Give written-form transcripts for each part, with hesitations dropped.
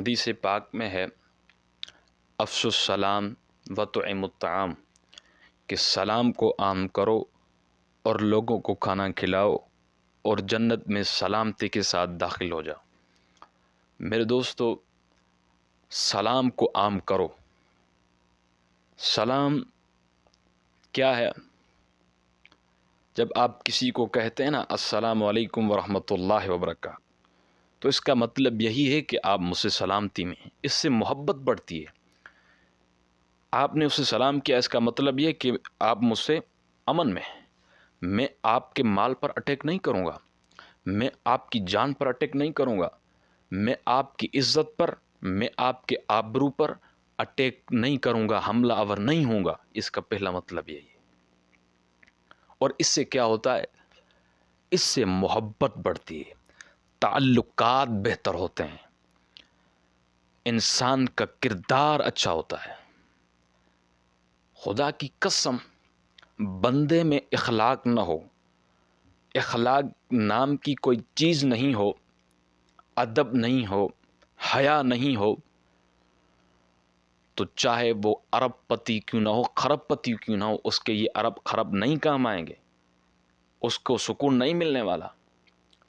حدیث پاک میں ہے افشوا السلام وطعموا الطعام کہ سلام کو عام کرو اور لوگوں کو کھانا کھلاؤ اور جنت میں سلامتی کے ساتھ داخل ہو جاؤ۔ میرے دوستو، سلام کو عام کرو۔ سلام کیا ہے؟ جب آپ کسی کو کہتے ہیں نا السلام علیکم ورحمۃ اللہ وبرکاتہ، تو اس کا مطلب یہی ہے کہ آپ مجھ سے سلامتی میں ہیں، اس سے محبت بڑھتی ہے۔ آپ نے اسے سلام کیا، اس کا مطلب یہ کہ آپ مجھ سے امن میں ہیں۔ میں آپ کے مال پر اٹیک نہیں کروں گا، میں آپ کی جان پر اٹیک نہیں کروں گا، میں آپ کی عزت پر، میں آپ کے آبرو پر اٹیک نہیں کروں گا، حملہ آور نہیں ہوں گا۔ اس کا پہلا مطلب یہی ہے۔ اور اس سے کیا ہوتا ہے؟ اس سے محبت بڑھتی ہے، تعلقات بہتر ہوتے ہیں، انسان کا کردار اچھا ہوتا ہے۔ خدا کی قسم، بندے میں اخلاق نہ ہو، اخلاق نام کی کوئی چیز نہیں ہو، ادب نہیں ہو، حیا نہیں ہو، تو چاہے وہ ارب پتی کیوں نہ ہو، خرب پتی کیوں نہ ہو، اس کے یہ ارب خرب نہیں کام آئیں گے، اس کو سکون نہیں ملنے والا۔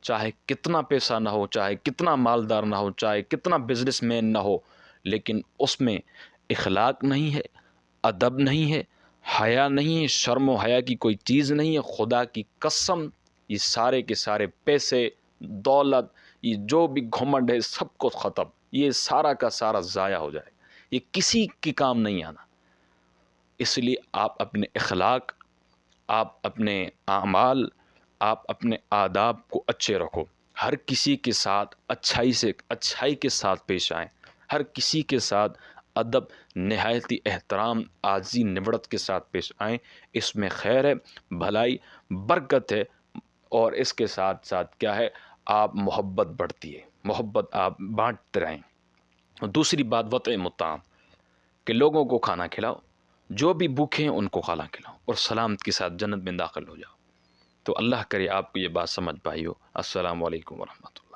چاہے کتنا پیسہ نہ ہو، چاہے کتنا مالدار نہ ہو، چاہے کتنا بزنس مین نہ ہو، لیکن اس میں اخلاق نہیں ہے، ادب نہیں ہے، حیا نہیں ہے، شرم و حیا کی کوئی چیز نہیں ہے، خدا کی قسم یہ سارے کے سارے پیسے، دولت، یہ جو بھی گھمنڈ ہے، سب کو ختم، یہ سارا کا سارا ضائع ہو جائے، یہ کسی کے کام نہیں آنا۔ اس لیے آپ اپنے اخلاق، آپ اپنے اعمال، آپ اپنے آداب کو اچھے رکھو، ہر کسی کے ساتھ اچھائی کے ساتھ پیش آئیں، ہر کسی کے ساتھ ادب، نہایتی احترام، عاجزی، نبرت کے ساتھ پیش آئیں۔ اس میں خیر ہے، بھلائی، برکت ہے، اور اس کے ساتھ ساتھ کیا ہے؟ آپ محبت بڑھتی ہے، محبت آپ بانٹتے رہیں۔ دوسری بات وطعموا الطعام، کہ لوگوں کو کھانا کھلاؤ، جو بھی بھوکے ہیں ان کو کھانا کھلاؤ اور سلامت کے ساتھ جنت میں داخل ہو جاؤ۔ تو اللہ کرے آپ کو یہ بات سمجھ پائی ہو۔ السلام علیکم ورحمۃ اللہ۔